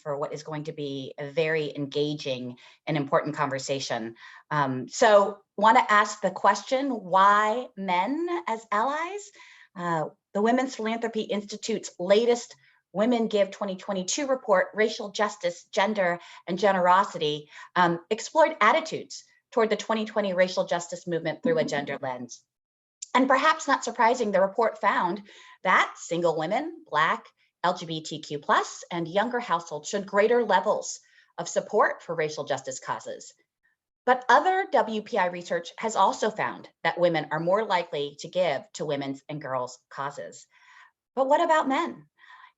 for what is going to be a very engaging and important conversation. So want to ask the question, why men as allies? The Women's Philanthropy Institute's latest Women Give 2022 report, Racial Justice, Gender, and Generosity, explored attitudes toward the 2020 racial justice movement through a gender lens. And perhaps not surprising, the report found that single women, Black, LGBTQ+, and younger households showed greater levels of support for racial justice causes. But other WPI research has also found that women are more likely to give to women's and girls' causes. But what about men?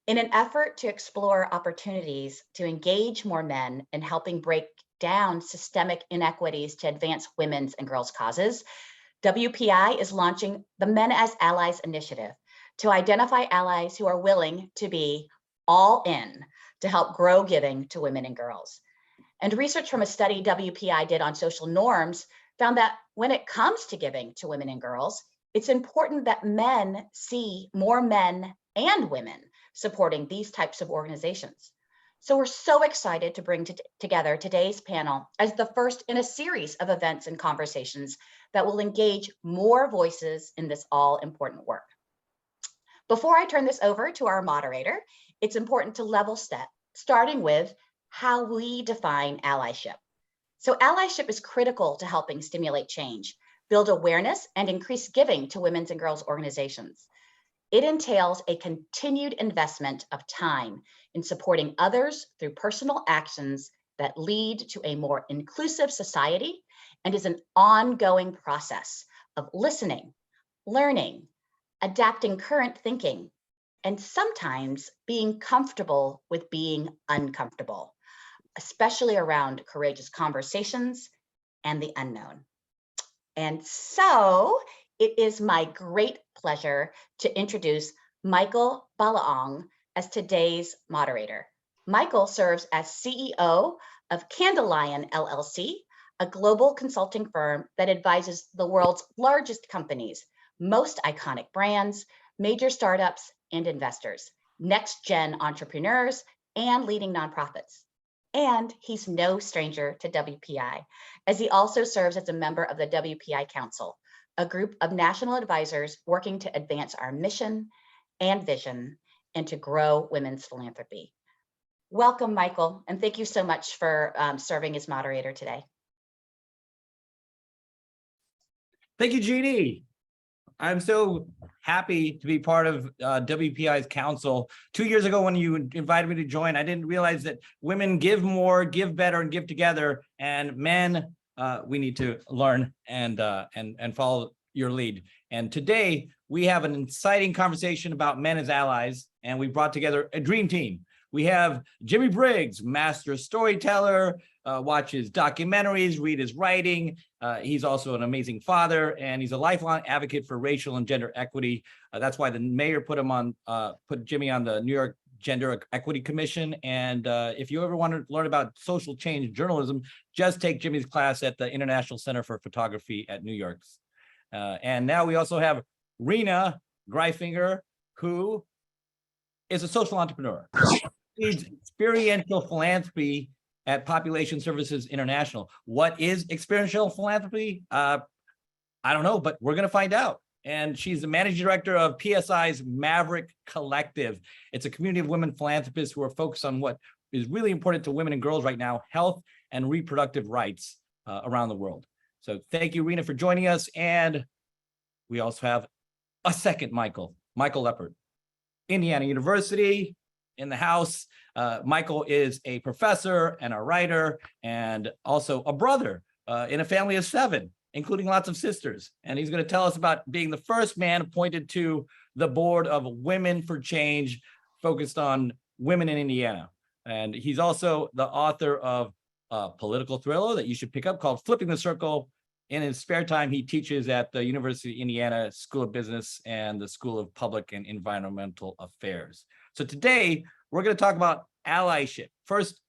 In an effort to explore opportunities to engage more men in helping break down systemic inequities to advance women's and girls' causes, WPI is launching the Men as Allies initiative to identify allies who are willing to be all in to help grow giving to women and girls. And research from a study WPI did on social norms found that when it comes to giving to women and girls, it's important that men see more men and women supporting these types of organizations. So we're so excited to bring together today's panel as the first in a series of events and conversations that will engage more voices in this all important work. Before I turn this over to our moderator, it's important to level set, starting with how we define allyship. So allyship is critical to helping stimulate change, build awareness, and increase giving to women's and girls' organizations. It entails a continued investment of time in supporting others through personal actions that lead to a more inclusive society, and is an ongoing process of listening, learning, adapting current thinking, and sometimes being comfortable with being uncomfortable, especially around courageous conversations and the unknown. And so it is my great pleasure to introduce Michael Balaong as today's moderator. Michael serves as CEO of Candlelion LLC, a global consulting firm that advises the world's largest companies, most iconic brands, major startups and investors, next-gen entrepreneurs, and leading nonprofits. And he's no stranger to WPI, as he also serves as a member of the WPI Council, a group of national advisors working to advance our mission and vision and to grow women's philanthropy. Welcome, Michael, and thank you so much for serving as moderator today. Thank you, Jeannie. I'm so happy to be part of WPI's council. 2 years ago, when you invited me to join, I didn't realize that women give more, give better, and give together, and men, we need to learn and follow your lead. And today, we have an exciting conversation about men as allies, and we brought together a dream team. We have Jimmy Briggs, master storyteller, watches documentaries, read his writing. He's also an amazing father, and he's a lifelong advocate for racial and gender equity. That's why the mayor put Jimmy on the New York Gender Equity Commission. And if you ever want to learn about social change journalism, just take Jimmy's class at the International Center for Photography at New York's. And now we also have Rena Greifinger, who is a social entrepreneur. Leads experiential philanthropy at Population Services International. What is experiential philanthropy? I don't know, but we're going to find out. And she's the managing director of PSI's Maverick Collective. It's a community of women philanthropists who are focused on what is really important to women and girls right now, health and reproductive rights around the world. So thank you, Rena, for joining us. And we also have a second Michael Leopard, Indiana University in the house. Michael is a professor and a writer and also a brother in a family of 7, including lots of sisters. And he's going to tell us about being the first man appointed to the board of Women for Change, focused on women in Indiana. And he's also the author of a political thriller that you should pick up called Flipping the Circle. In his spare time, he teaches at the University of Indiana School of Business and the School of Public and Environmental Affairs. So today, we're going to talk about allyship. First,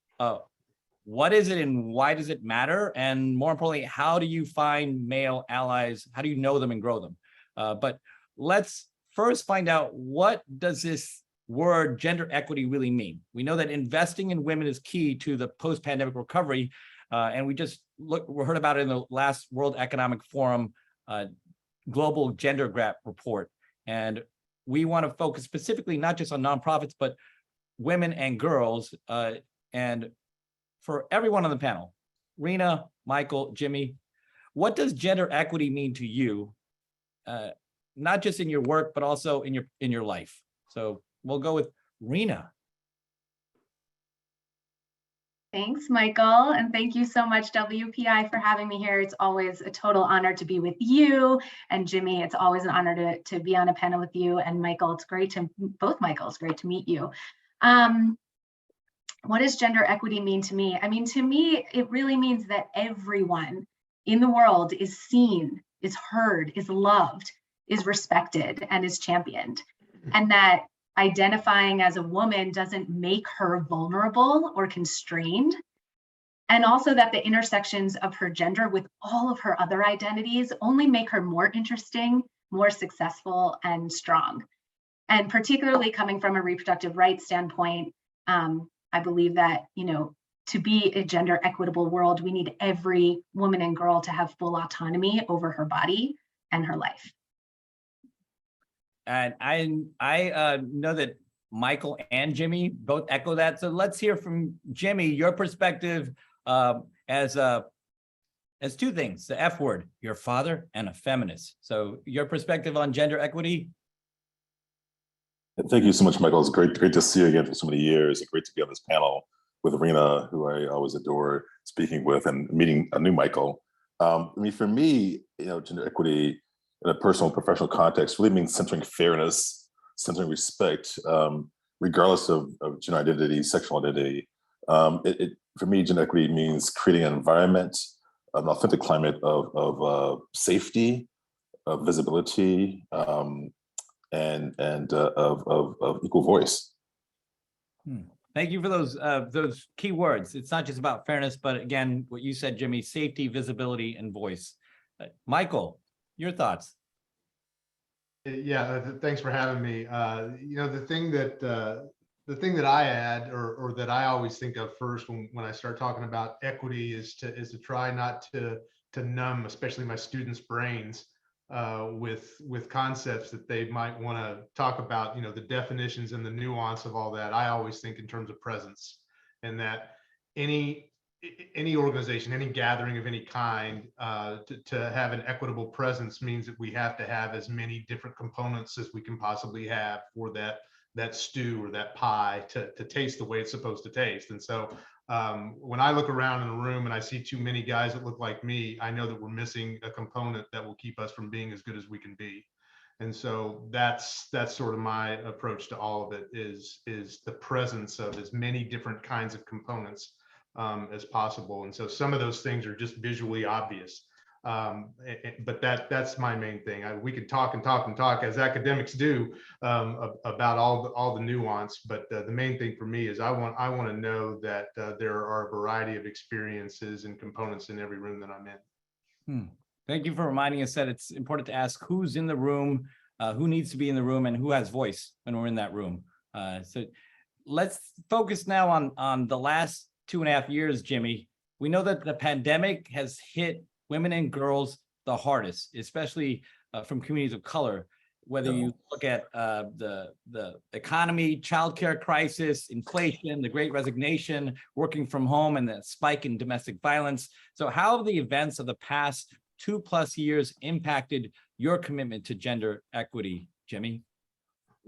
what is it and why does it matter? And more importantly, how do you find male allies? How do you know them and grow them? But let's first find out, what does this word gender equity really mean? We know that investing in women is key to the post-pandemic recovery. And we heard about it in the last World Economic Forum Global Gender Gap report. And we want to focus specifically not just on nonprofits, but women and girls. And for everyone on the panel, Rena, Michael, Jimmy, what does gender equity mean to you? Not just in your work, but also in your life. So we'll go with Rena. Thanks, Michael, and thank you so much, WPI, for having me here. It's always a total honor to be with you, and Jimmy, it's always an honor to be on a panel with you, and Michael, it's great to meet you. What does gender equity mean to me? I mean, to me, it really means that everyone in the world is seen, is heard, is loved, is respected, and is championed, and that identifying as a woman doesn't make her vulnerable or constrained. And also that the intersections of her gender with all of her other identities only make her more interesting, more successful, and strong. And particularly coming from a reproductive rights standpoint, I believe that, to be a gender equitable world, we need every woman and girl to have full autonomy over her body and her life. And I know that Michael and Jimmy both echo that. So let's hear from Jimmy, your perspective as two things, the F word, your father and a feminist. So your perspective on gender equity. Thank you so much, Michael. It's great to see you again for so many years. It's great to be on this panel with Rena, who I always adore speaking with, and meeting a new Michael. For me, gender equity in a personal and professional context really means centering fairness, centering respect, regardless of gender identity, sexual identity. For me, gender equity means creating an environment, an authentic climate of safety, of visibility, and of equal voice. Thank you for those key words. It's not just about fairness, but again, what you said, Jimmy, safety, visibility, and voice. Michael, your thoughts? Yeah, thanks for having me. The thing that I add, or that I always think of first when I start talking about equity, is to try not to numb, especially my students' brains, with concepts that they might want to talk about. The definitions and the nuance of all that. I always think in terms of presence, and that any organization, any gathering of any kind, to have an equitable presence means that we have to have as many different components as we can possibly have for that stew or that pie to taste the way it's supposed to taste. And so when I look around in a room and I see too many guys that look like me, I know that we're missing a component that will keep us from being as good as we can be. And so that's sort of my approach to all of it, is the presence of as many different kinds of components as possible. And so some of those things are just visually obvious, but that's my main thing. We could talk and talk and talk, as academics do, about all the nuance, but the main thing for me is I want to know that there are a variety of experiences and components in every room that I'm in. Thank you for reminding us that it's important to ask who's in the room, who needs to be in the room, and who has voice when we're in that room. So let's focus now on the last 2.5 years, Jimmy. We know that the pandemic has hit women and girls the hardest, especially from communities of color. Whether you look at the economy, childcare crisis, inflation, the Great Resignation, working from home, and the spike in domestic violence. So how have the events of the past 2+ years impacted your commitment to gender equity, Jimmy?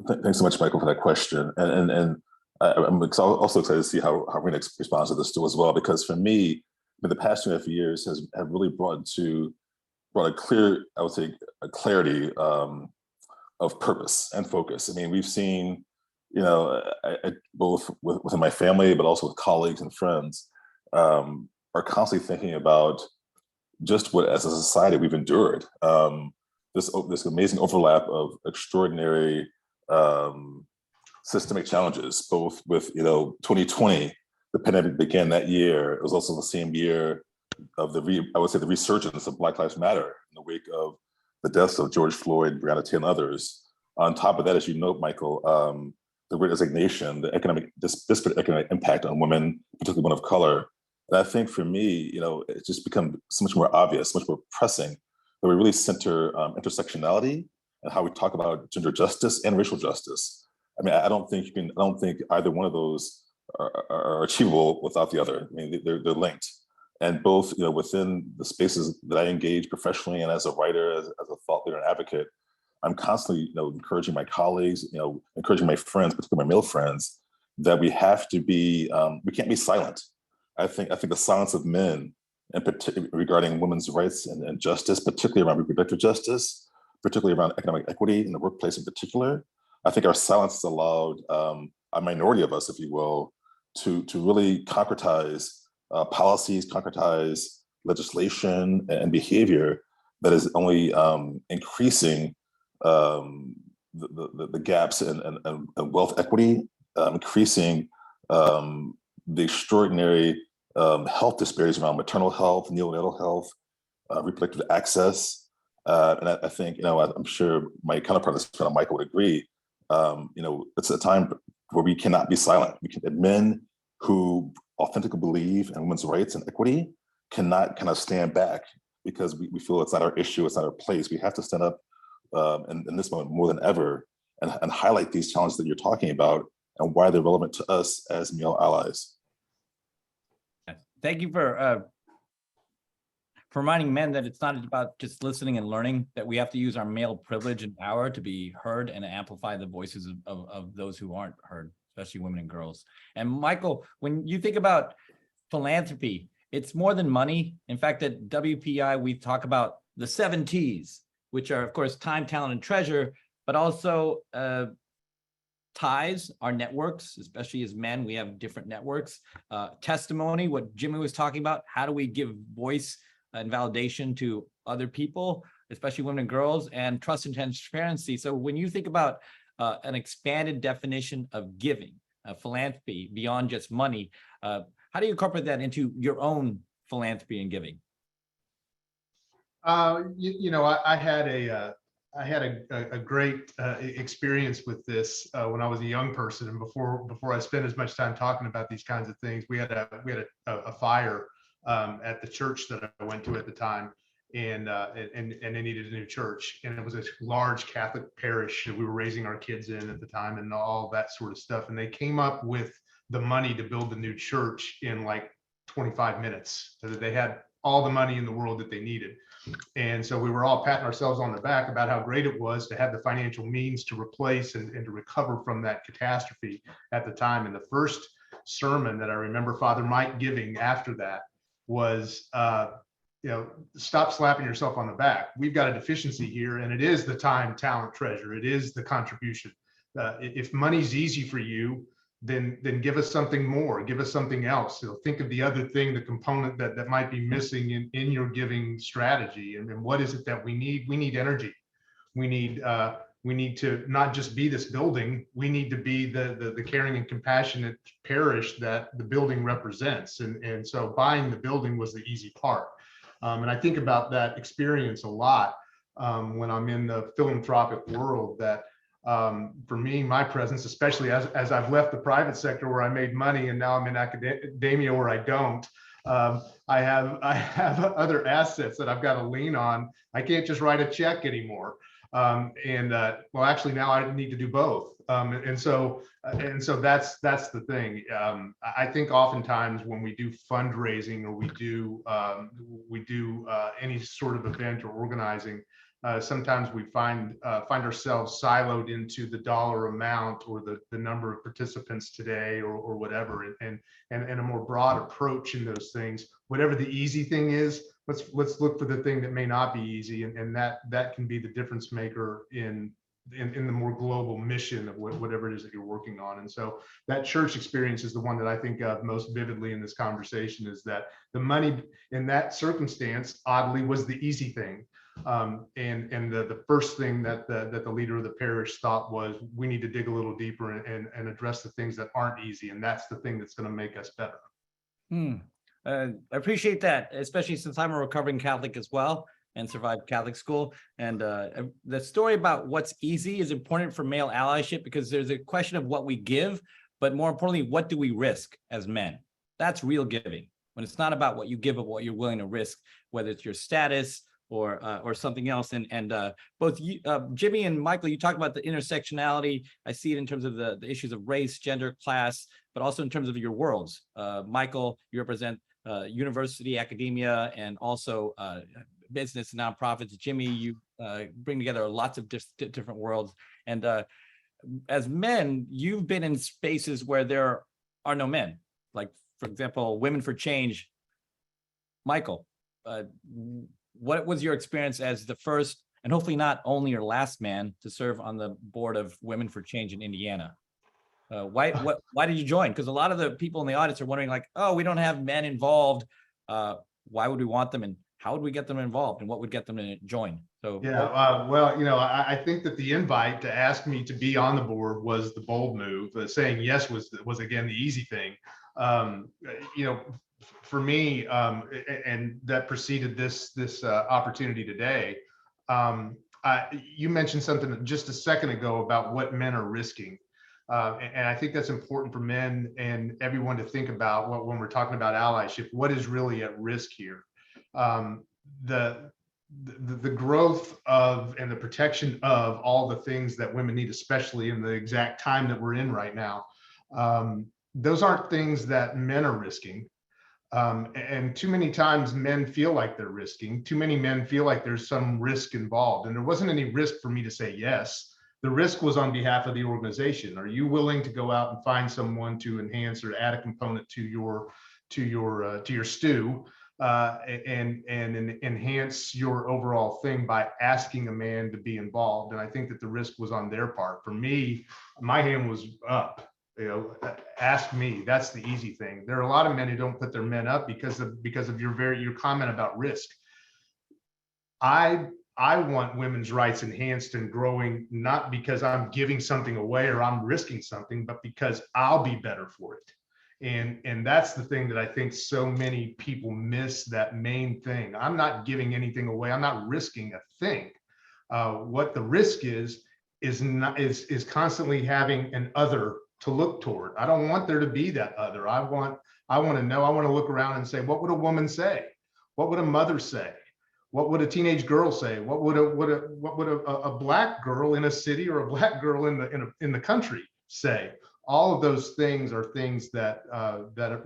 Thanks so much, Michael, for that question. And I'm also excited to see how Rena responds to this too as well, because for me, the past 2.5 years have really brought a clear, I would say, a clarity of purpose and focus. I mean, we've seen, both within my family, but also with colleagues and friends, are constantly thinking about just what, as a society, we've endured. This amazing overlap of extraordinary systemic challenges, both with 2020, the pandemic began that year. It was also the same year of the resurgence of Black Lives Matter in the wake of the deaths of George Floyd, Breonna Taylor, and others. On top of that, as you note, Michael, the Great Resignation, the disparate economic impact on women, particularly women of color. And I think for me, it's just become so much more obvious, much more pressing that we really center intersectionality and how we talk about gender justice and racial justice. I mean, I don't think either one of those are achievable without the other. I mean, they're linked. And both, within the spaces that I engage professionally and as a writer, as a thought leader and advocate, I'm constantly, encouraging my colleagues, encouraging my friends, particularly my male friends, that we have to be, we can't be silent. I think the silence of men, and regarding women's rights and justice, particularly around reproductive justice, particularly around economic equity in the workplace in particular, I think our silence has allowed a minority of us, if you will, to really concretize policies, concretize legislation and behavior that is only increasing the gaps in wealth equity, increasing the extraordinary health disparities around maternal health, neonatal health, reproductive access. And I think, I'm sure my counterpart, Michael, would agree. It's a time where we cannot be silent. Men who authentically believe in women's rights and equity cannot kind of stand back because we feel it's not our issue, it's not our place. We have to stand up in this moment more than ever and highlight these challenges that you're talking about and why they're relevant to us as male allies. Thank you for reminding men that it's not about just listening and learning, that we have to use our male privilege and power to be heard and amplify the voices of those who aren't heard, especially women and girls. And Michael, when you think about philanthropy, it's more than money. In fact, at WPI, we talk about the 7 T's, which are, of course, time, talent, and treasure, but also ties, our networks, especially as men, we have different networks. Testimony, what Jimmy was talking about, how do we give voice and validation to other people, especially women and girls, and trust and transparency. So when you think about an expanded definition of giving, philanthropy, beyond just money, how do you incorporate that into your own philanthropy and giving? I had a great experience with this when I was a young person, and before I spent as much time talking about these kinds of things, we had a fire at the church that I went to at the time, and they needed a new church, and it was a large Catholic parish that we were raising our kids in at the time, and all that sort of stuff. And they came up with the money to build the new church in like 25 minutes. So that they had all the money in the world that they needed. And so we were all patting ourselves on the back about how great it was to have the financial means to replace and to recover from that catastrophe at the time. And the first sermon that I remember Father Mike giving after that was, stop slapping yourself on the back. We've got a deficiency here, and it is the time, talent, treasure. It is the contribution. If money's easy for you, then give us something more, give us something else. Think of the other thing, the component that might be missing in your giving strategy. And then what is it that we need? We need energy. We need to not just be this building, we need to be the caring and compassionate parish that the building represents. And so buying the building was the easy part. And I think about that experience a lot when I'm in the philanthropic world, that for me, my presence, especially as I've left the private sector where I made money and now I'm in academia where I don't, I have other assets that I've got to lean on. I can't just write a check anymore. Well, actually now I need to do both. And so that's the thing. I think oftentimes when we do fundraising or we do any sort of event or organizing, sometimes we find ourselves siloed into the dollar amount or the number of participants today or whatever, and a more broad approach in those things. Whatever the easy thing is, let's look for the thing that may not be easy, and that can be the difference maker in the more global mission of whatever it is that you're working on. And so that church experience is the one that I think of most vividly in this conversation, is that the money in that circumstance oddly was the easy thing. And the first thing that the leader of the parish thought was, we need to dig a little deeper and address the things that aren't easy. And that's the thing that's going to make us better. I appreciate that, especially since I'm a recovering Catholic as well. and survived Catholic school. And the story about what's easy is important for male allyship because there's a question of what we give, but more importantly, what do we risk as men? That's real giving. When it's not about what you give, but what you're willing to risk, whether it's your status or something else. And both you, Jimmy and Michael, you talked about the intersectionality. I see it in terms of the issues of race, gender, class, but also in terms of your worlds. Michael, you represent university, academia, and also business and nonprofits. Jimmy, you bring together lots of different worlds. And as men, you've been in spaces where there are no men, like, for example, Women for Change. Michael, what was your experience as the first, and hopefully not only your last man, to serve on the board of Women for Change in Indiana? Why did you join? Because a lot of the people in the audience are wondering, like, oh, we don't have men involved. Why would we want them, and how would we get them involved, and what would get them to join? So yeah, well, you know, I think that the invite to ask me to be on the board was the bold move. Saying yes was again the easy thing. You know, for me, and that preceded this opportunity today. You mentioned something just a second ago about what men are risking. And I think that's important for men and everyone to think about when we're talking about allyship, what is really at risk here. The growth of and the protection of all the things that women need, especially in the exact time that we're in right now. Those aren't things that men are risking. And too many times men feel like they're risking. Too many men feel like there's some risk involved. And there wasn't any risk for me to say yes. The risk was on behalf of the organization. Are you willing to go out and find someone to enhance or add a component to your stew and enhance your overall thing by asking a man to be involved? And I think that the risk was on their part. For me, my hand was up. You know, ask me. That's the easy thing. There are a lot of men who don't put their men up because of your comment about risk. I want women's rights enhanced and growing, not because I'm giving something away or I'm risking something, but because I'll be better for it. And that's the thing that I think so many people miss, that main thing. I'm not giving anything away. I'm not risking a thing. What the risk is constantly having an other to look toward. I don't want there to be that other. I want to know, I want to look around and say, what would a woman say? What would a mother say? What would a teenage girl say? What would a black girl in a city or a black girl in the country say? All of those things are things that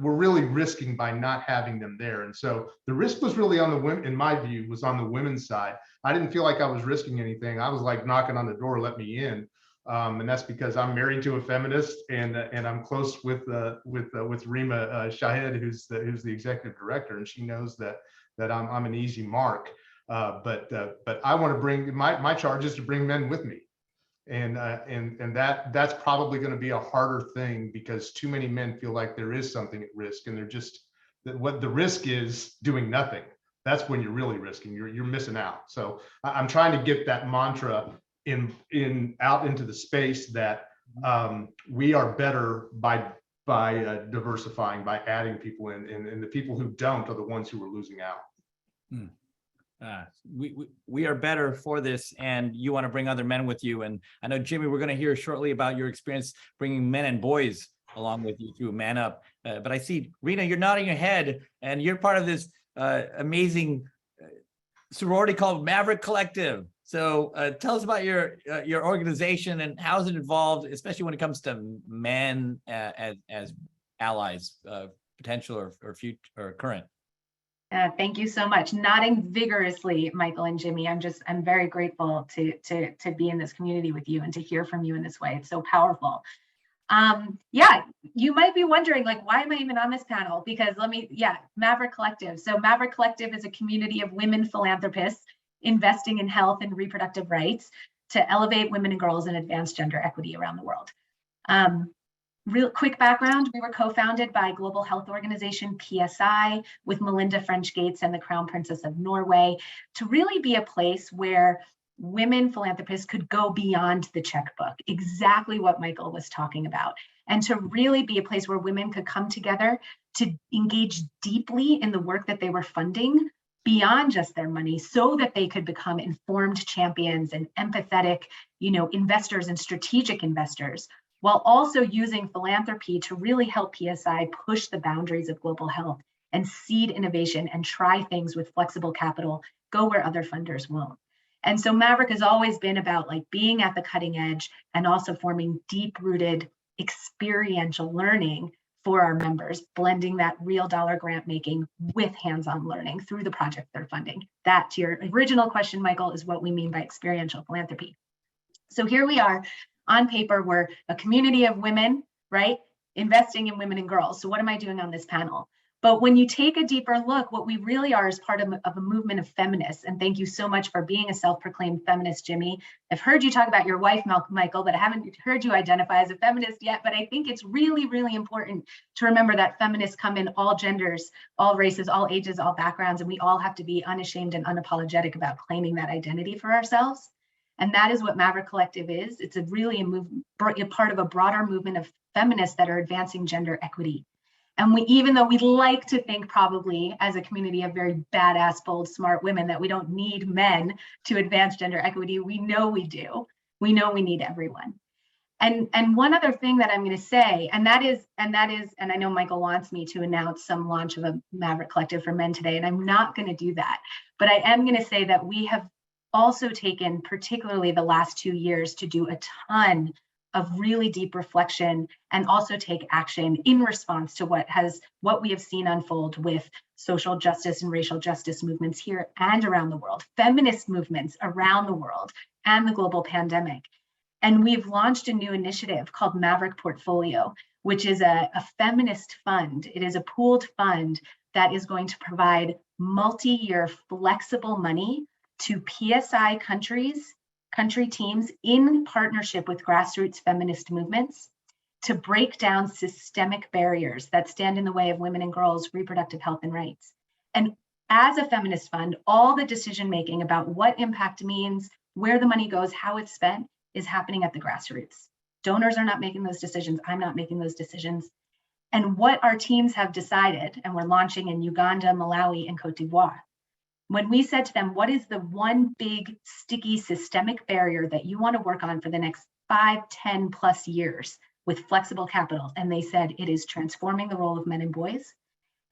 we're really risking by not having them there. And so the risk was really on the women, in my view, was on the women's side. I didn't feel like I was risking anything. I was like knocking on the door, let me in. And that's because I'm married to a feminist, and I'm close with Rima Shahed, who's the executive director, and she knows that I'm an easy mark. But I want to bring my charge is to bring men with me, and that's probably going to be a harder thing because too many men feel like there is something at risk, and they're just what the risk is doing nothing. That's when you're really risking. You're missing out. So I'm trying to get that mantra out into the space that we are better by diversifying, by adding people in, and the people who don't are the ones who are losing out. We are better for this, and you want to bring other men with you. And I know, Jimmy, we're going to hear shortly about your experience bringing men and boys along with you through Man Up. But I see, Rena, you're nodding your head, and you're part of this amazing sorority called Maverick Collective. So tell us about your organization and how is it involved, especially when it comes to men as allies, potential or future or current. Thank you so much. Nodding vigorously, Michael and Jimmy. I'm very grateful to be in this community with you and to hear from you in this way. It's so powerful. Yeah, you might be wondering, like, why am I even on this panel? Because Maverick Collective. So Maverick Collective is a community of women philanthropists investing in health and reproductive rights to elevate women and girls and advance gender equity around the world. Real quick background, we were co-founded by global health organization PSI with Melinda French Gates and the Crown Princess of Norway to really be a place where women philanthropists could go beyond the checkbook, exactly what Michael was talking about, and to really be a place where women could come together to engage deeply in the work that they were funding beyond just their money so that they could become informed champions and empathetic, investors and strategic investors, while also using philanthropy to really help PSI push the boundaries of global health and seed innovation and try things with flexible capital, go where other funders won't. And so Maverick has always been about like being at the cutting edge and also forming deep-rooted experiential learning for our members, blending that real dollar grant making with hands-on learning through the project they're funding. That, to your original question, Michael, is what we mean by experiential philanthropy. So here we are on paper, we're a community of women, right? Investing in women and girls. So what am I doing on this panel? But when you take a deeper look, what we really are is part of a movement of feminists. And thank you so much for being a self-proclaimed feminist, Jimmy. I've heard you talk about your wife, Michael, but I haven't heard you identify as a feminist yet. But I think it's really, really important to remember that feminists come in all genders, all races, all ages, all backgrounds, and we all have to be unashamed and unapologetic about claiming that identity for ourselves. And that is what Maverick Collective is. It's a part of a broader movement of feminists that are advancing gender equity. And even though we'd like to think probably as a community of very badass, bold, smart women that we don't need men to advance gender equity, we know we do. We know we need everyone. And one other thing that I'm going to say, and I know Michael wants me to announce some launch of a Maverick Collective for men today, and I'm not going to do that. But I am going to say that we have also taken, particularly the last 2 years, to do a ton of really deep reflection and also take action in response to what we have seen unfold with social justice and racial justice movements here and around the world, feminist movements around the world, and the global pandemic. And we've launched a new initiative called Maverick Portfolio, which is a feminist fund. It is a pooled fund that is going to provide multi-year flexible money to PSI country teams in partnership with grassroots feminist movements to break down systemic barriers that stand in the way of women and girls' reproductive health and rights. And as a feminist fund, all the decision-making about what impact means, where the money goes, how it's spent, is happening at the grassroots. Donors are not making those decisions. I'm not making those decisions. And what our teams have decided, and we're launching in Uganda, Malawi, and Cote d'Ivoire, when we said to them, what is the one big sticky systemic barrier that you want to work on for the next 5, 10 plus years with flexible capital? And they said, it is transforming the role of men and boys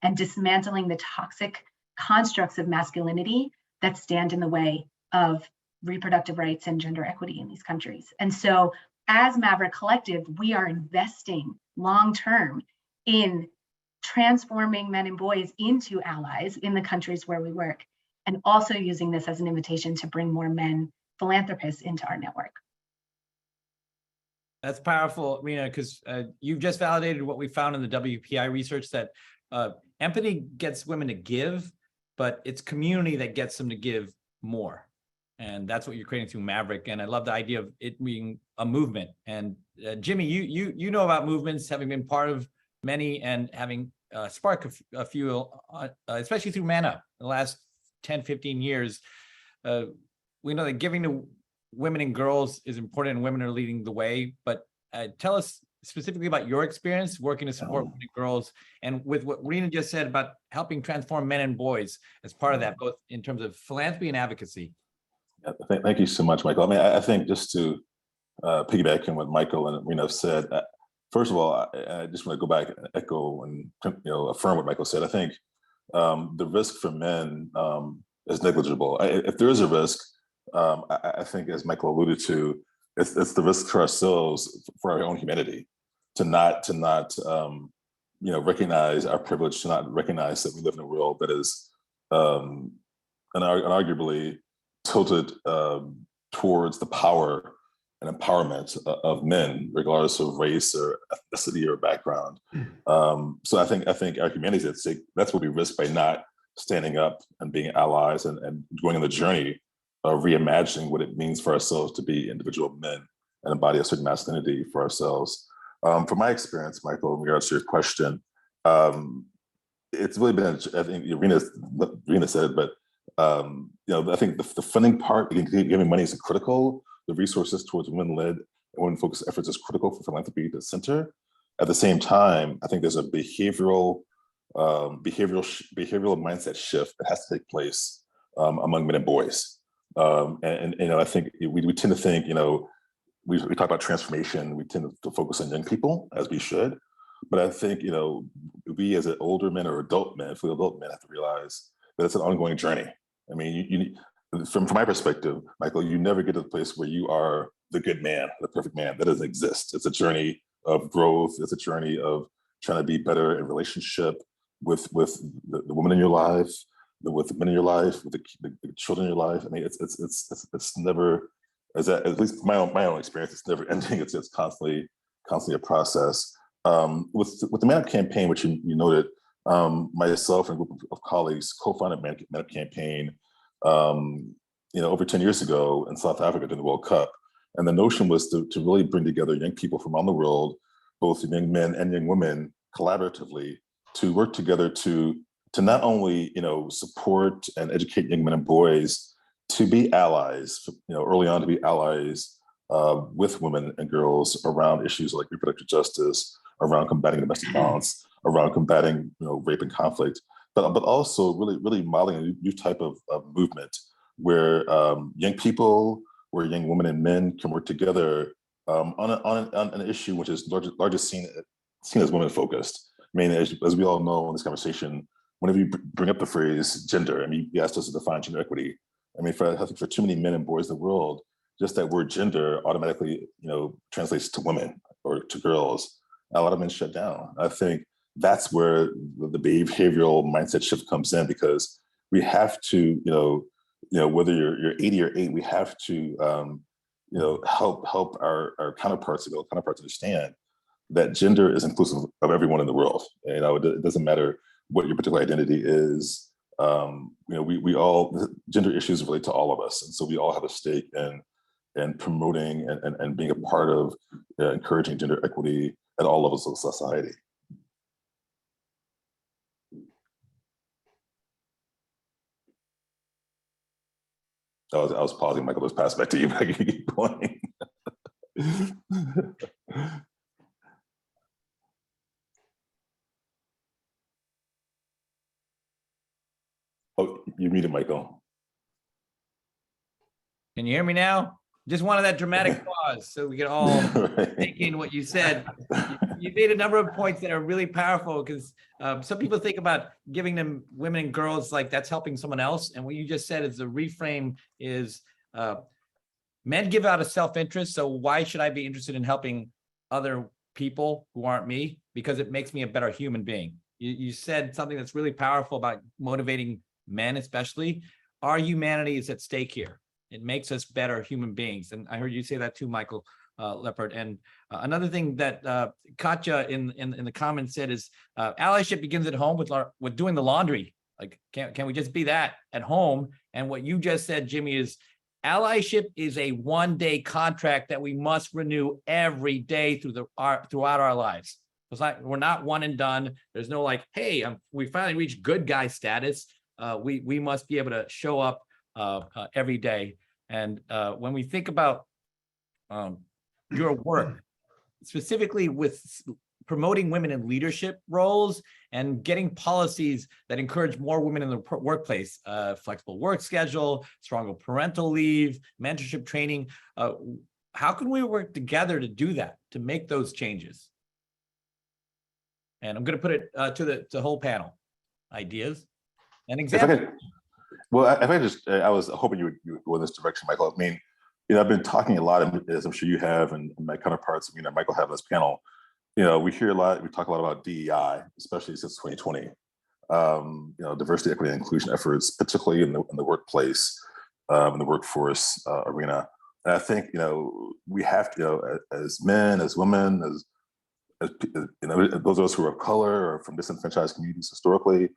and dismantling the toxic constructs of masculinity that stand in the way of reproductive rights and gender equity in these countries. And so as Maverick Collective, we are investing long-term in transforming men and boys into allies in the countries where we work, and also using this as an invitation to bring more men philanthropists into our network. That's powerful, Rena, because you've just validated what we found in the WPI research, that empathy gets women to give, but it's community that gets them to give more. And that's what you're creating through Maverick. And I love the idea of it being a movement. And Jimmy, you know about movements, having been part of many and having sparked a few, especially through Man Up, the last 10, 15 years. We know that giving to women and girls is important, and women are leading the way. But tell us specifically about your experience working to support women and girls, and with what Rena just said about helping transform men and boys as part of that, both in terms of philanthropy and advocacy. Yeah, thank you so much, Michael. I mean, I think just to piggyback on what Michael and Rena have said, first of all, I just want to go back and echo and affirm what Michael said. I think the risk for men is negligible. If there is a risk, I think, as Michael alluded to, it's the risk for ourselves, for our own humanity, to not recognize our privilege, to not recognize that we live in a world that is unarguably tilted towards the power and empowerment of men, regardless of race or ethnicity or background. So I think our humanity is at stake. That's what we risk by not standing up and being allies and going on the journey of reimagining what it means for ourselves to be individual men and embody a certain masculinity for ourselves. From my experience, Michael, in regards to your question, it's really been, I think Rena said it, but I think the funding part, giving money is critical. The resources towards women-led and women-focused efforts is critical for philanthropy to center. At the same time, I think there's a behavioral behavioral mindset shift that has to take place among men and boys. And you know, I think we tend to think, you know, we talk about transformation. We tend to focus on young people, as we should. But I think, you know, we as an older men or adult men, fully adult men, have to realize that it's an ongoing journey. I mean, from my perspective, Michael, you never get to the place where you are the good man, the perfect man. That doesn't exist. It's a journey of growth. It's a journey of trying to be better in relationship with the woman in your life, with the men in your life, with the children in your life. I mean, it's never, at least my own experience, it's never ending. It's constantly a process. With the Man Up campaign, which you noted, myself and a group of colleagues co-founded Man Up campaign, you know, over 10 years ago in South Africa during the World Cup. And the notion was to really bring together young people from around the world, both young men and young women, collaboratively to work together to not only, you know, support and educate young men and boys to be allies, you know, early on to be allies with women and girls around issues like reproductive justice, around combating domestic violence, around combating, you know, rape and conflict, but also really modeling a new type of movement where young people, where young women and men can work together on an issue which is largest seen as women focused. I mean, as we all know in this conversation, whenever you bring up the phrase gender, I mean, you asked us to define gender equity. I mean, I think for too many men and boys in the world, just that word gender automatically, you know, translates to women or to girls. A lot of men shut down. I think that's where the behavioral mindset shift comes in, because we have to, you know, whether you're 80 or 8, we have to, you know, help our counterparts understand that gender is inclusive of everyone in the world. You know, it doesn't matter what your particular identity is. You know, we all, gender issues relate to all of us, and so we all have a stake in promoting and being a part of encouraging gender equity at all levels of society. I was pausing, Michael. Let's pass back to you. I can keep going. Oh, you muted, Michael. Can you hear me now? Just wanted that dramatic pause so we can all Right. take in what you said. You made a number of points that are really powerful, because some people think about giving them women and girls like that's helping someone else. And what you just said is the reframe is men give out of self-interest. So why should I be interested in helping other people who aren't me? Because it makes me a better human being. You said something that's really powerful about motivating men, especially. Our humanity is at stake here. It makes us better human beings. And I heard you say that too, Michael Leopard. And another thing that Katja in the comments said is allyship begins at home with doing the laundry. Like, can we just be that at home? And what you just said, Jimmy, is allyship is a one-day contract that we must renew every day throughout our lives. It's like, we're not one and done. There's no like, hey, we finally reached good guy status. We must be able to show up every day. And when we think about your work, specifically with promoting women in leadership roles and getting policies that encourage more women in the workplace, flexible work schedule, stronger parental leave, mentorship training, how can we work together to do that, to make those changes? And I'm going to put it to the whole panel. Ideas and examples. I was hoping you would go in this direction, Michael. I mean, you know, I've been talking a lot, as I'm sure you have, and my counterparts, you know, Michael have on this panel. You know, we talk a lot about DEI, especially since 2020. You know, diversity, equity, and inclusion efforts, particularly in the workplace, in the workforce arena. And I think, you know, we have to, you know, as men, as women, as you know, those of us who are of color or from disenfranchised communities historically,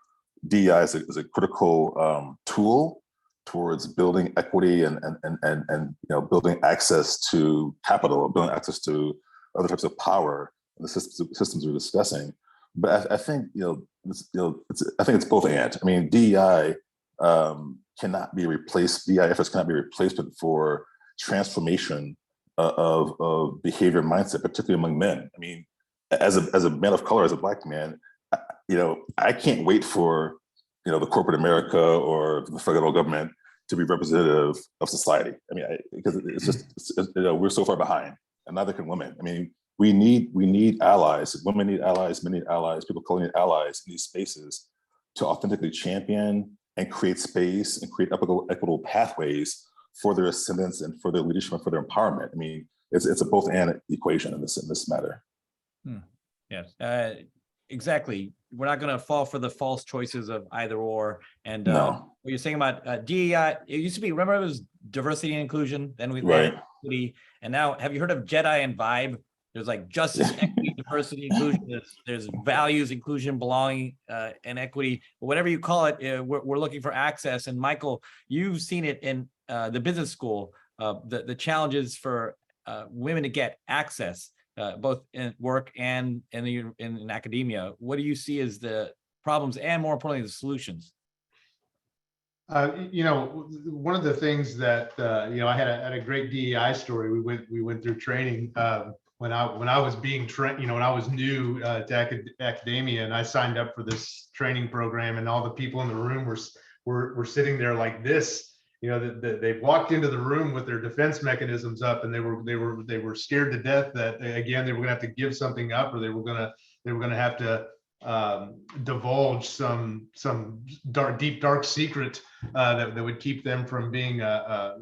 DEI is a critical tool towards building equity and you know, building access to capital, building access to other types of power in the systems we're discussing. But I think, you know, I think it's both and. I mean, DEI cannot be replaced. DEI efforts cannot be a replacement for transformation of behavior and mindset, particularly among men. I mean, as a man of color, as a Black man, I can't wait for, the corporate America or the federal government to be representative of society. I mean, because we're so far behind, and neither can women. I mean, we need allies. Women need allies. Men need allies. People calling it allies in these spaces to authentically champion and create space and create equitable pathways for their ascendance and for their leadership and for their empowerment. I mean, it's a both and equation in this matter. Yes, exactly. We're not going to fall for the false choices of either or. And No. what you're saying about DEI, it used to be, remember, it was diversity and inclusion, then we Right. had equity, and now have you heard of Jedi and Vibe? There's like justice, equity, diversity, inclusion. There's values, inclusion, belonging, and equity. Whatever you call it, we're looking for access. And Michael, you've seen it in the business school, the challenges for women to get access, both in work and in academia. What do you see as the problems and, more importantly, the solutions? One of the things that I had a great DEI story. We went through training when I was being trained. When I was new to academia, and I signed up for this training program, and all the people in the room were sitting there like this. They walked into the room with their defense mechanisms up, and they were scared to death that again they were going to have to give something up, or they were going to have to divulge some deep dark secret that would keep them from being a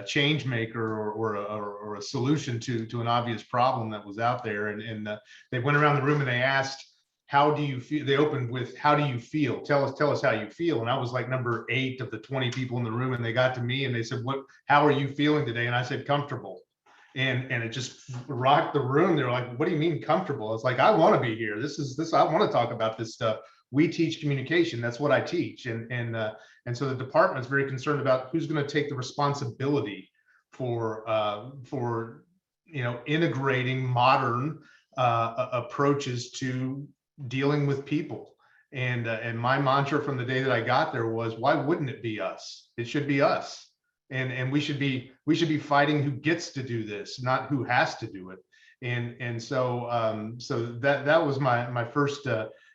change maker or a solution to an obvious problem that was out there. And they went around the room and they asked, how do you feel? They opened with, how do you feel? Tell us how you feel. And I was like number 8 of the 20 people in the room, and they got to me and they said, how are you feeling today? And I said, comfortable. And it just rocked the room. They're like, what do you mean comfortable? It's like, I want to be here. I want to talk about this stuff. We teach communication. That's what I teach. And so the department is very concerned about who's going to take the responsibility for integrating modern approaches to dealing with people. And my mantra from the day that I got there was, why wouldn't it be us? It should be us. And we should be fighting who gets to do this, not who has to do it. And so that was my first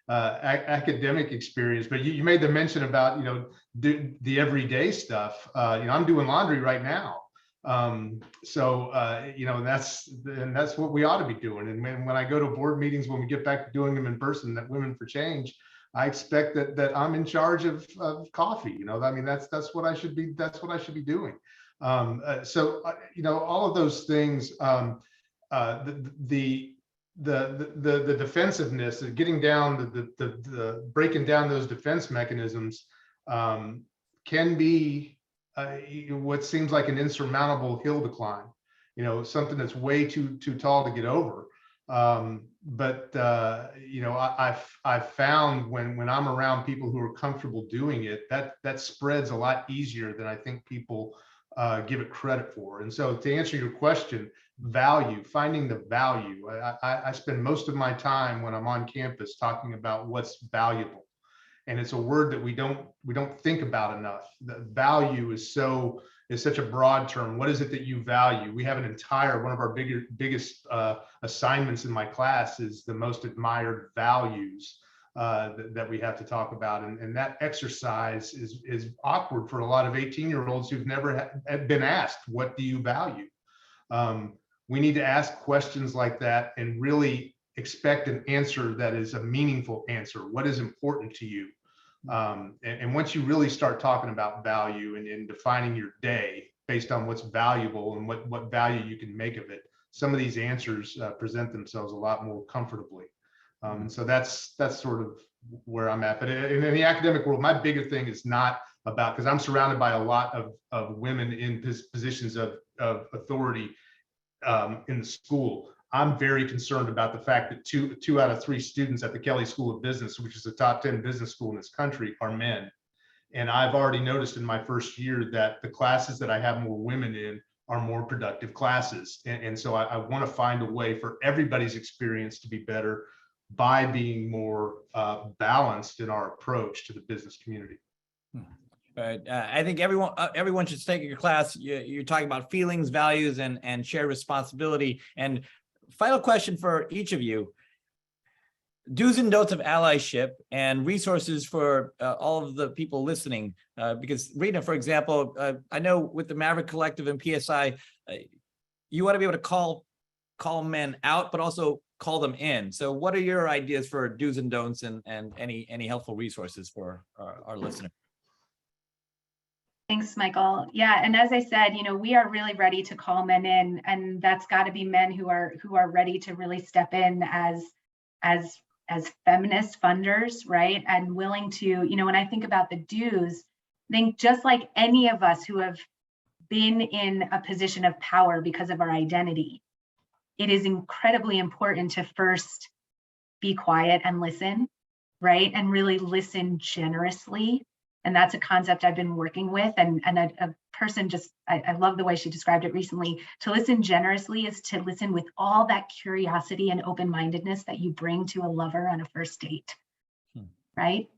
academic experience. But you made the mention about the everyday stuff. I'm doing laundry right now. That's what we ought to be doing. And when I go to board meetings, when we get back to doing them in person, that Women for Change, I expect that I'm in charge of coffee. I mean, that's what I should be. That's what I should be doing. All of those things. The defensiveness, getting down the breaking down those defense mechanisms can be what seems like an insurmountable hill to climb. Something that's way too tall to get over. But I've found when I'm around people who are comfortable doing it, that spreads a lot easier than I think people give it credit for. And so to answer your question, finding the value. I spend most of my time when I'm on campus talking about what's valuable. And it's a word that we don't think about enough. The value is such a broad term. What is it that you value? We have one of our biggest assignments in my class is the most admired values that we have to talk about. And that exercise is awkward for a lot of 18-year-olds who've never been asked, what do you value? We need to ask questions like that and really expect an answer that is a meaningful answer. What is important to you? And once you really start talking about value and defining your day based on what's valuable and what value you can make of it, some of these answers present themselves a lot more comfortably. And so that's sort of where I'm at. But in the academic world, my bigger thing is not about, because I'm surrounded by a lot of women in positions of authority in the school. I'm very concerned about the fact that two out of 3 students at the Kelley School of Business, which is the top 10 business school in this country, are men. And I've already noticed in my first year that the classes that I have more women in are more productive classes. And so I want to find a way for everybody's experience to be better by being more balanced in our approach to the business community. I think everyone should take your class. You're talking about feelings, values, and shared responsibility. And final question for each of you. do's and don'ts of allyship and resources for all of the people listening. Because Rena, for example, I know with the Maverick Collective and PSI, you want to be able to call men out, but also call them in. So what are your ideas for do's and don'ts and any helpful resources for our listeners? Thanks, Michael. Yeah, and as I said, we are really ready to call men in, and that's got to be men who are ready to really step in as feminist funders, right? And willing to, when I think about the do's, I think just like any of us who have been in a position of power because of our identity, it is incredibly important to first be quiet and listen, right? And really listen generously. And that's a concept I've been working with. And a person I love the way she described it recently. To listen generously is to listen with all that curiosity and open-mindedness that you bring to a lover on a first date, right?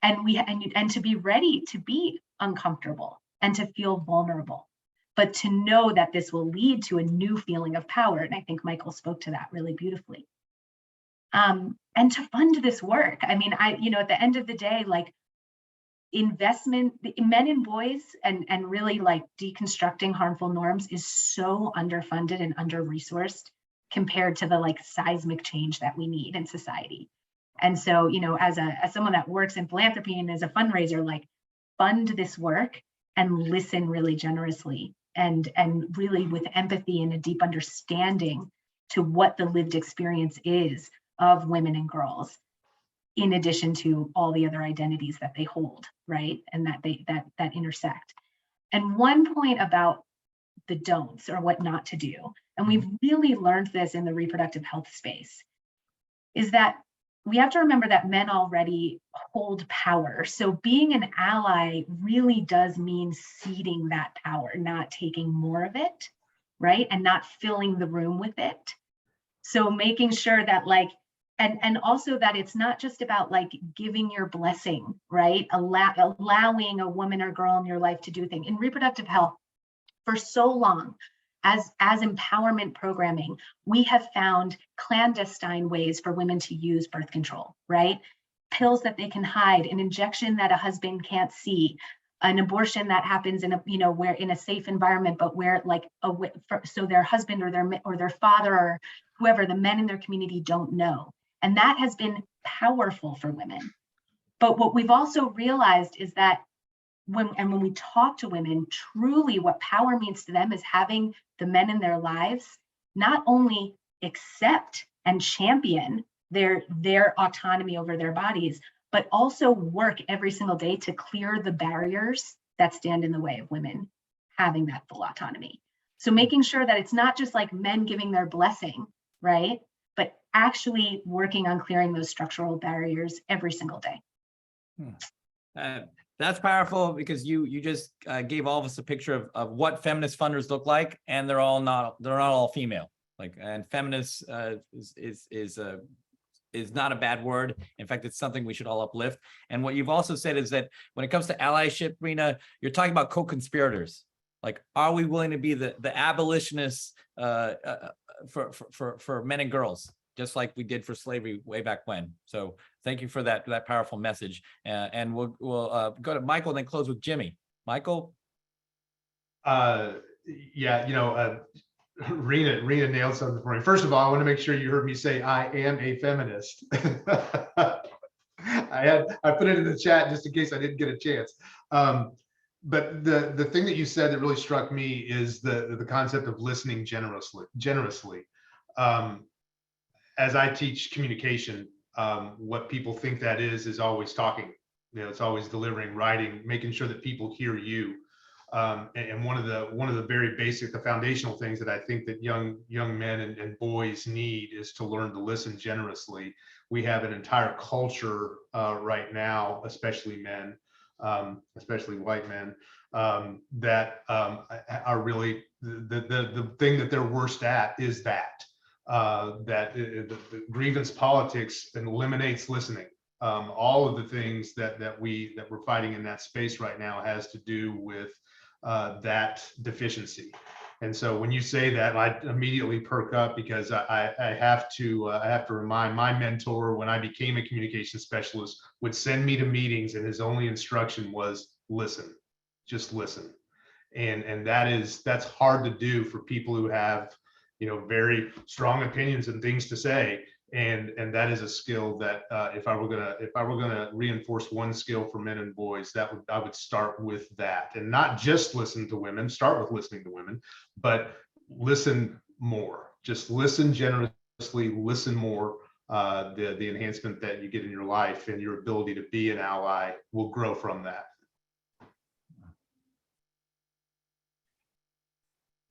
And to be ready to be uncomfortable and to feel vulnerable, but to know that this will lead to a new feeling of power. And I think Michael spoke to that really beautifully. And to fund this work. I mean, at the end of the day, like, investment, men and boys, and really like deconstructing harmful norms is so underfunded and under-resourced compared to the like seismic change that we need in society. And so, as someone that works in philanthropy and as a fundraiser, like, fund this work and listen really generously and really with empathy and a deep understanding to what the lived experience is of women and girls, in addition to all the other identities that they hold, right? And that intersect. And one point about the don'ts, or what not to do, and we've really learned this in the reproductive health space, is that we have to remember that men already hold power. So being an ally really does mean ceding that power, not taking more of it, right? And not filling the room with it. So making sure that, like, and also that it's not just about like giving your blessing, right? Allowing a woman or girl in your life to do things. In reproductive health, for so long, as empowerment programming, we have found clandestine ways for women to use birth control, right? Pills that they can hide, an injection that a husband can't see, an abortion that happens in a, where in a safe environment, but where like so their husband or their father or whoever, the men in their community, don't know. And that has been powerful for women. But what we've also realized is that when we talk to women, truly what power means to them is having the men in their lives not only accept and champion their autonomy over their bodies, but also work every single day to clear the barriers that stand in the way of women having that full autonomy. So making sure that it's not just like men giving their blessing, right? But actually working on clearing those structural barriers every single day. That's powerful, because you just gave all of us a picture of what feminist funders look like, and they're not all female. Like, and feminist is not a bad word. In fact, it's something we should all uplift. And what you've also said is that when it comes to allyship, Rena, you're talking about co-conspirators. Like, are we willing to be the abolitionists for men and girls, just like we did for slavery way back when? So thank you for that powerful message. And we'll go to Michael and then close with Jimmy. Michael? Rena nailed something for me. First of all, I want to make sure you heard me say I am a feminist. I put it in the chat just in case I didn't get a chance. But the thing that you said that really struck me is the concept of listening generously. As I teach communication, what people think that is always talking. It's always delivering, writing, making sure that people hear you. And one of the very basic, the foundational things that I think that young men and boys need is to learn to listen generously. We have an entire culture right now, especially men, especially white men, that are really the thing that they're worst at is that the grievance politics eliminates listening. All of the things that we're fighting in that space right now has to do with that deficiency. And so when you say that, I immediately perk up because I have to remind my mentor, when I became a communication specialist, would send me to meetings and his only instruction was listen, just listen. And that's hard to do for people who have, very strong opinions and things to say. And that is a skill that if I were gonna reinforce one skill for men and boys, I would start with that, and not just listen to women. Start with listening to women, but listen more. Just listen generously. Listen more. The enhancement that you get in your life and your ability to be an ally will grow from that.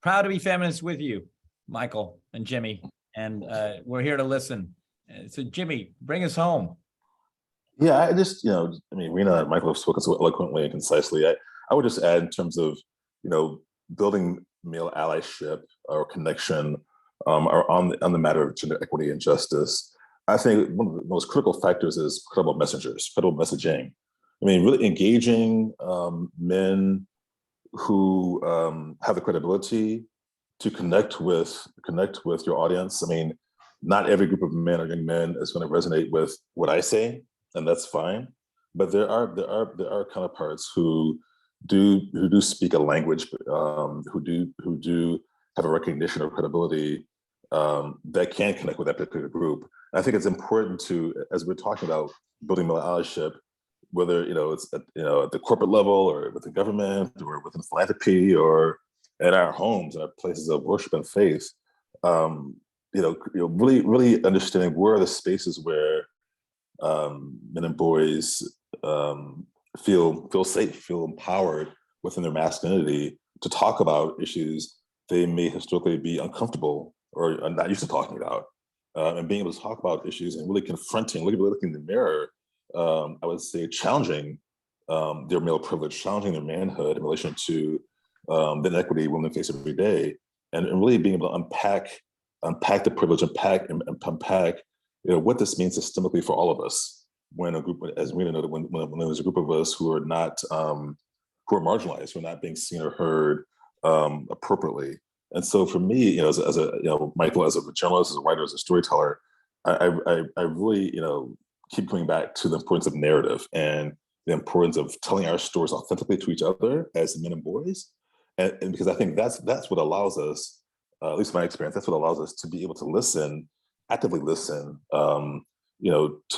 Proud to be feminists with you, Michael and Jimmy, and we're here to listen. So Jimmy, bring us home. Yeah, I just, Rena and Michael have spoken so eloquently and concisely. I would just add in terms of, building male allyship or connection or on the matter of gender equity and justice. I think one of the most critical factors is credible messengers, credible messaging. I mean, really engaging men who have the credibility to connect with your audience. I mean, not every group of men or young men is going to resonate with what I say, and that's fine. But there are counterparts who do speak a language, who do have a recognition or credibility that can connect with that particular group. And I think it's important to, as we're talking about building male allyship, whether it's at the corporate level or with the government or within philanthropy or at our homes, our places of worship and faith, really understanding where are the spaces where men and boys feel safe, feel empowered within their masculinity to talk about issues they may historically be uncomfortable or not used to talking about, and being able to talk about issues and really confronting, looking in the mirror. I would say challenging their male privilege, challenging their manhood in relation to the inequity women face every day, and really being able to unpack the privilege, unpack what this means systemically for all of us. When a group, as we noted, when there's a group of us who are not who are marginalized, who are not being seen or heard appropriately. And so for me, as a Michael, as a journalist, as a writer, as a storyteller, I really keep coming back to the importance of narrative and the importance of telling our stories authentically to each other as men and boys, and because I think that's what allows us, at least my experience, that's what allows us to be able to listen, actively listen, to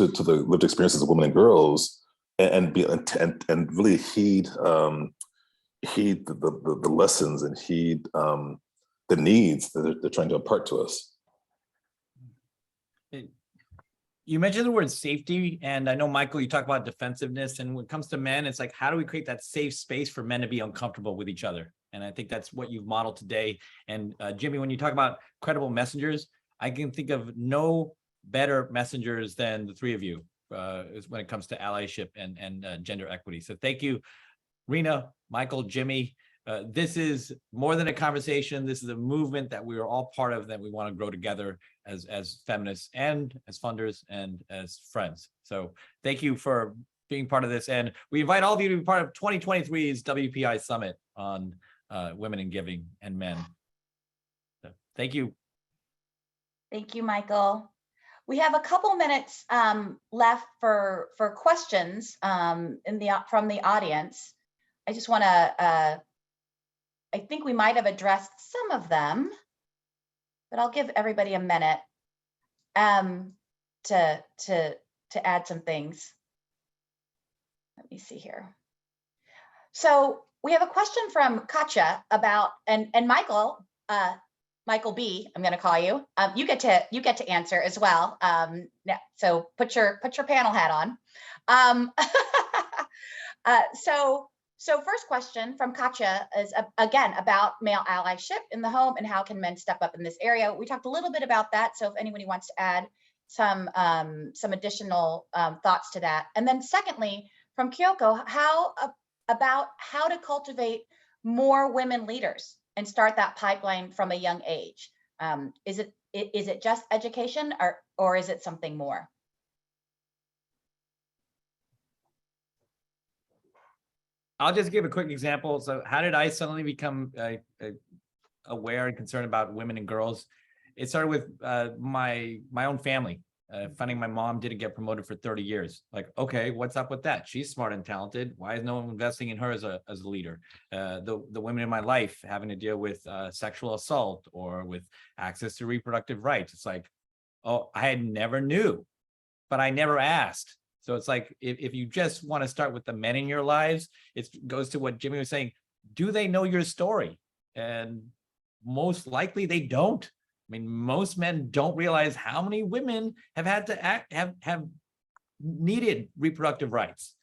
the lived experiences of women and girls, and really heed the lessons and heed the needs that they're trying to impart to us. You mentioned the word safety, and I know, Michael, you talk about defensiveness, and when it comes to men, it's like, how do we create that safe space for men to be uncomfortable with each other? And I think that's what you've modeled today. And Jimmy, when you talk about credible messengers, I can think of no better messengers than the three of you when it comes to allyship and gender equity. So thank you, Rena, Michael, Jimmy. This is more than a conversation. This is a movement that we are all part of, that we want to grow together as feminists and as funders and as friends. So thank you for being part of this. And we invite all of you to be part of 2023's WPI Summit on women in giving and men. So thank you. Thank you, Michael. We have a couple minutes left for questions from the audience. I just want to, I think we might have addressed some of them, but I'll give everybody a minute to add some things. Let me see here. So we have a question from Katja about, and Michael, Michael B, I'm going to call you. You get to answer as well. So put your panel hat on. So first question from Katja is again about male allyship in the home and how can men step up in this area. We talked a little bit about that. So if anybody wants to add some additional thoughts to that. And then secondly, from Kyoko, how to cultivate more women leaders and start that pipeline from a young age. Is it just education or is it something more? I'll just give a quick example. So how did I suddenly become aware and concerned about women and girls, it started with my own family. Finding my mom didn't get promoted for 30 years. Like, okay, what's up with that? She's smart and talented. Why is no one investing in her as a leader? The women in my life having to deal with sexual assault or with access to reproductive rights. It's like, oh, I had never knew, but I never asked. So it's like, if you just want to start with the men in your lives, it goes to what Jimmy was saying. Do they know your story? And most likely they don't. I mean, most men don't realize how many women have had to have needed reproductive rights.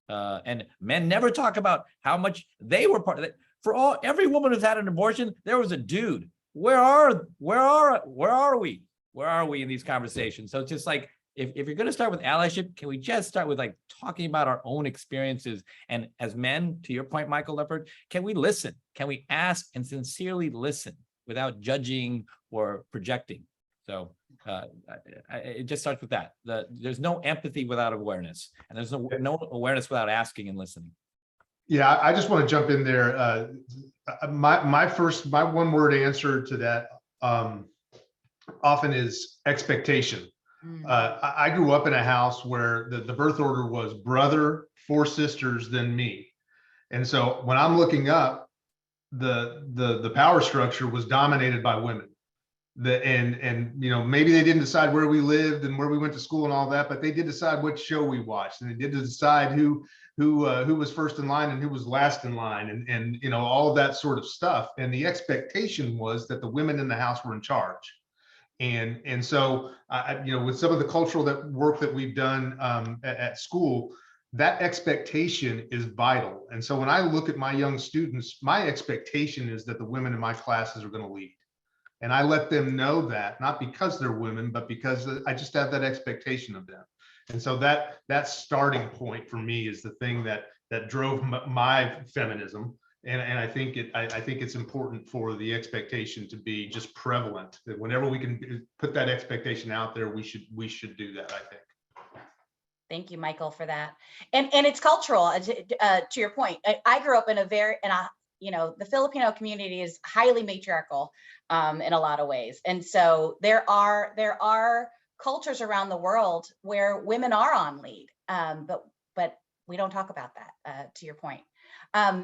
And men never talk about how much they were part of it. For every woman who's had an abortion, there was a dude. Where are we? Where are we in these conversations? So it's just like, if you're going to start with allyship, can we just start with like talking about our own experiences? And as men, to your point, Michael Leopard, can we listen? Can we ask and sincerely listen without judging or projecting? So it just starts with that. There's no empathy without awareness, and there's no awareness without asking and listening. Yeah, I just want to jump in there. My one word answer to that often is expectation. I grew up in a house where the birth order was brother, 4 sisters, then me. And so when I'm looking up, the power structure was dominated by women. And you know, maybe they didn't decide where we lived and where we went to school and all that, but they did decide what show we watched, and they did decide who was first in line and who was last in line, and you know, all of that sort of stuff. And the expectation was that the women in the house were in charge. And so you know, with some of the cultural work that we've done at school, that expectation is vital. And so when I look at my young students, my expectation is that the women in my classes are going to lead. And I let them know that, not because they're women, but because I just have that expectation of them. And so that starting point for me is the thing that drove my feminism. And I think it's important for the expectation to be just prevalent, that whenever we can put that expectation out there, we should do that, I think. Thank you, Michael, for that. And it's cultural, to your point. I grew up in you know, the Filipino community is highly matriarchal in a lot of ways. And so there are cultures around the world where women are on lead, but we don't talk about that, to your point.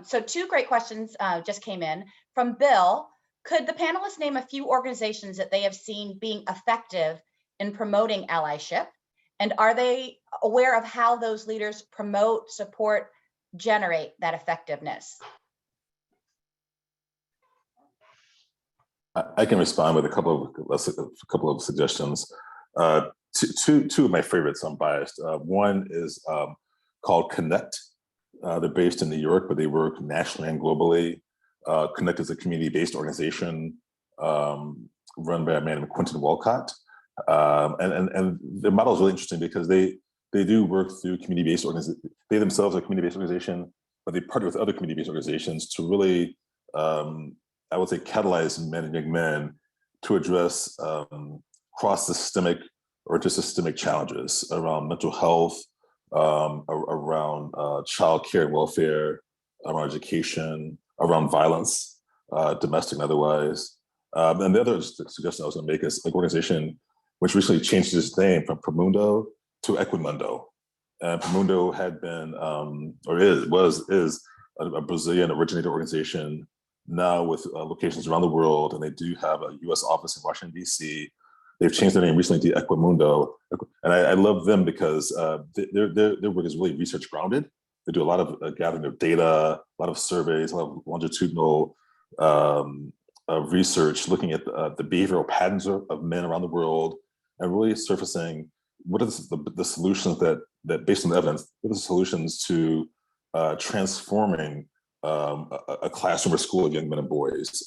So 2 great questions just came in from Bill. Could the panelists name a few organizations that they have seen being effective in promoting allyship? And are they aware of how those leaders promote, support, generate that effectiveness? I can respond with a couple of suggestions. Two of my favorites, I'm biased. One is called Connect. They're based in New York, but they work nationally and globally. Connect is a community-based organization run by a man named Quentin Walcott. And their model is really interesting because they do work through community-based organizations. They themselves are a community-based organization, but they partner with other community-based organizations to really, I would say, catalyze men and young men to address cross-systemic or intersystemic challenges around mental health, around child care and welfare, around education, around violence, domestic and otherwise. And the other suggestion I was going to make is an organization which recently changed its name from Promundo to Equimundo. And Promundo had been, or is a Brazilian originated organization now with locations around the world, and they do have a U.S. office in Washington, D.C. They've changed their name recently to Equimundo, and I love them because their work is really research grounded. They do a lot of gathering of data, a lot of surveys, a lot of longitudinal research, looking at the behavioral patterns of men around the world, and really surfacing what are the solutions that based on the evidence, what are the solutions to transforming a classroom or school of young men and boys.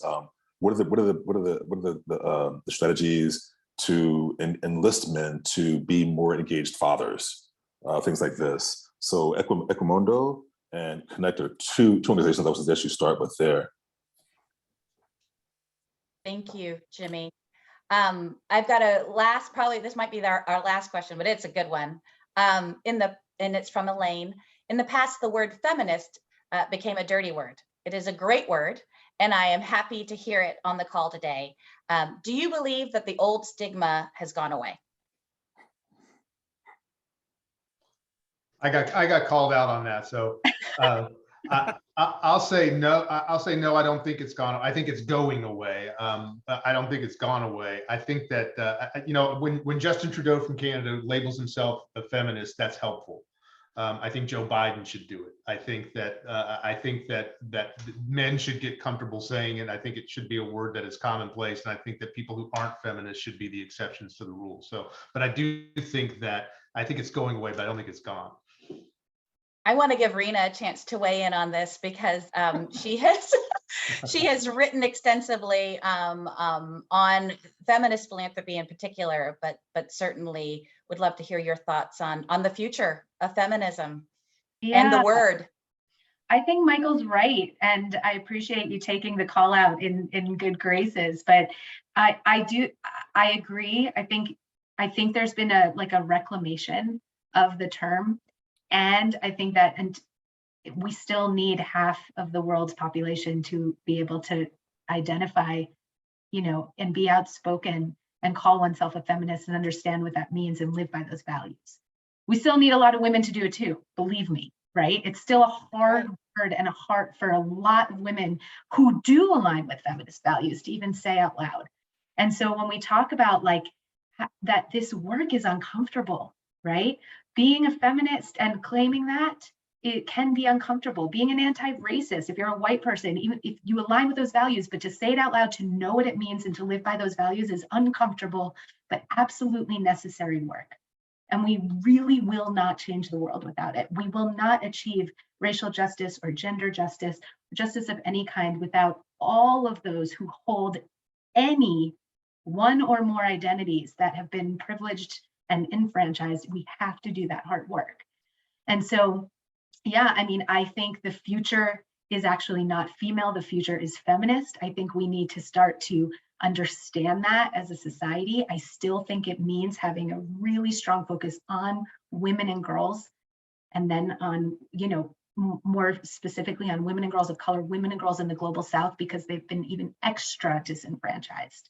What are the strategies to enlist men to be more engaged fathers? Things like this. So Equimundo and Connect are two organizations I would suggest you start with there. Thank you, Jimmy. I've got a last, probably this might be our last question, but it's a good one. And it's from Elaine. In the past, the word feminist became a dirty word. It is a great word, and I am happy to hear it on the call today. Do you believe that the old stigma has gone away? I got called out on that, so I'll say no. I'll say no. I don't think it's gone. I think it's going away. I don't think it's gone away. I think that when Justin Trudeau from Canada labels himself a feminist, that's helpful. I think Joe Biden should do it. I think that men should get comfortable saying it. I think it should be a word that is commonplace, and I think that people who aren't feminists should be the exceptions to the rule. So, but I do think that I think it's going away, but I don't think it's gone. I want to give Rena a chance to weigh in on this because she has written extensively on feminist philanthropy in particular, but certainly would love to hear your thoughts on the future of feminism and the word. I think Michael's right, and I appreciate you taking the call out in good graces. But I agree. I think there's been a reclamation of the term. And I think that we still need half of the world's population to be able to identify, and be outspoken and call oneself a feminist and understand what that means and live by those values. We still need a lot of women to do it too, believe me, right? It's still a hard word and a heart for a lot of women who do align with feminist values to even say out loud. And so when we talk about that this work is uncomfortable, right? Being a feminist and claiming that, it can be uncomfortable. Being an anti-racist, if you're a white person, even if you align with those values, but to say it out loud, to know what it means and to live by those values is uncomfortable, but absolutely necessary work. And we really will not change the world without it. We will not achieve racial justice or gender justice, or justice of any kind without all of those who hold any one or more identities that have been privileged and enfranchised. We have to do that hard work. And so, yeah, I mean, I think the future is actually not female, the future is feminist. I think we need to start to understand that as a society. I still think it means having a really strong focus on women and girls, and then on, more specifically on women and girls of color, women and girls in the global South, because they've been even extra disenfranchised.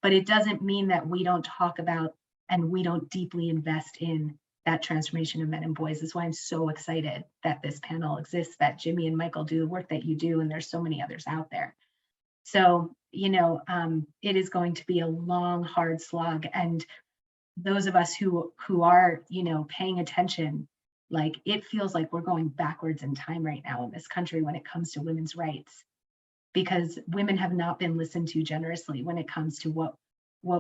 But it doesn't mean that we don't talk about and we don't deeply invest in that transformation of men and boys. That's why I'm so excited that this panel exists, that Jimmy and Michael do the work that you do, and there's so many others out there. So, it is going to be a long, hard slog. And those of us who are, paying attention, it feels like we're going backwards in time right now in this country when it comes to women's rights, because women have not been listened to generously when it comes to what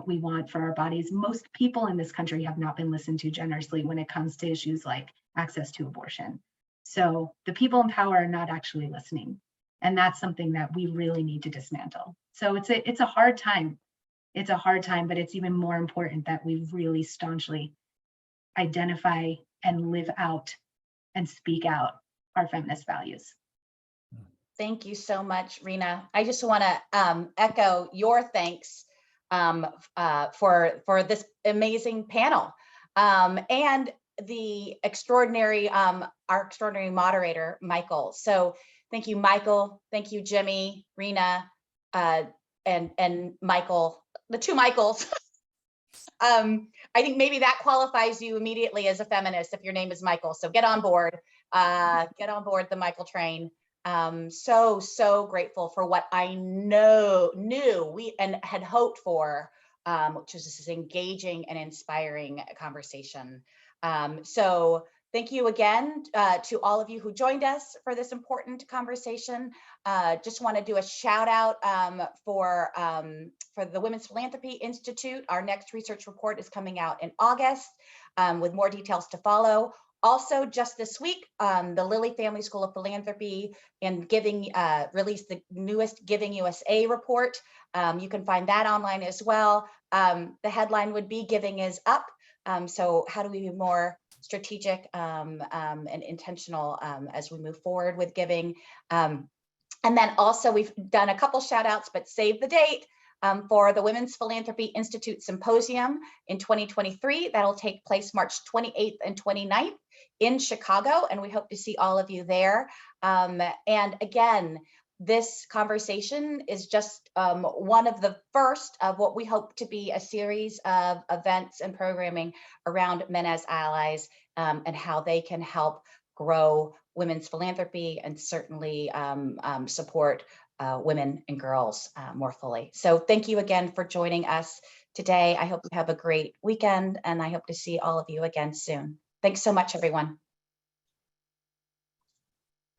we want for our bodies. Most people in this country have not been listened to generously when it comes to issues like access to abortion. So the people in power are not actually listening. And that's something that we really need to dismantle. So it's a hard time. It's a hard time, but it's even more important that we really staunchly identify and live out and speak out our feminist values. Thank you so much, Rena. I just want to echo your thanks for this amazing panel and the extraordinary, our extraordinary moderator, Michael. So thank you, Michael. Thank you, Jimmy, Rena, and Michael, the two Michaels. I think maybe that qualifies you immediately as a feminist if your name is Michael. So get on board the Michael train. So grateful for what I knew we and had hoped for, which was this engaging and inspiring conversation. So thank you again to all of you who joined us for this important conversation. Just want to do a shout out for the Women's Philanthropy Institute. Our next research report is coming out in August with more details to follow. Also, just this week, the Lilly Family School of Philanthropy and Giving released the newest Giving USA report. You can find that online as well. The headline would be "Giving is Up." So how do we be more strategic and intentional as we move forward with giving? And then also we've done a couple shout outs, but save the date. For the Women's Philanthropy Institute Symposium in 2023. That'll take place March 28th and 29th in Chicago, and we hope to see all of you there. And again, this conversation is just one of the first of what we hope to be a series of events and programming around men as allies, and how they can help grow women's philanthropy and certainly support women and girls more fully. So thank you again for joining us today. I hope you have a great weekend, and I hope to see all of you again soon. Thanks so much, everyone.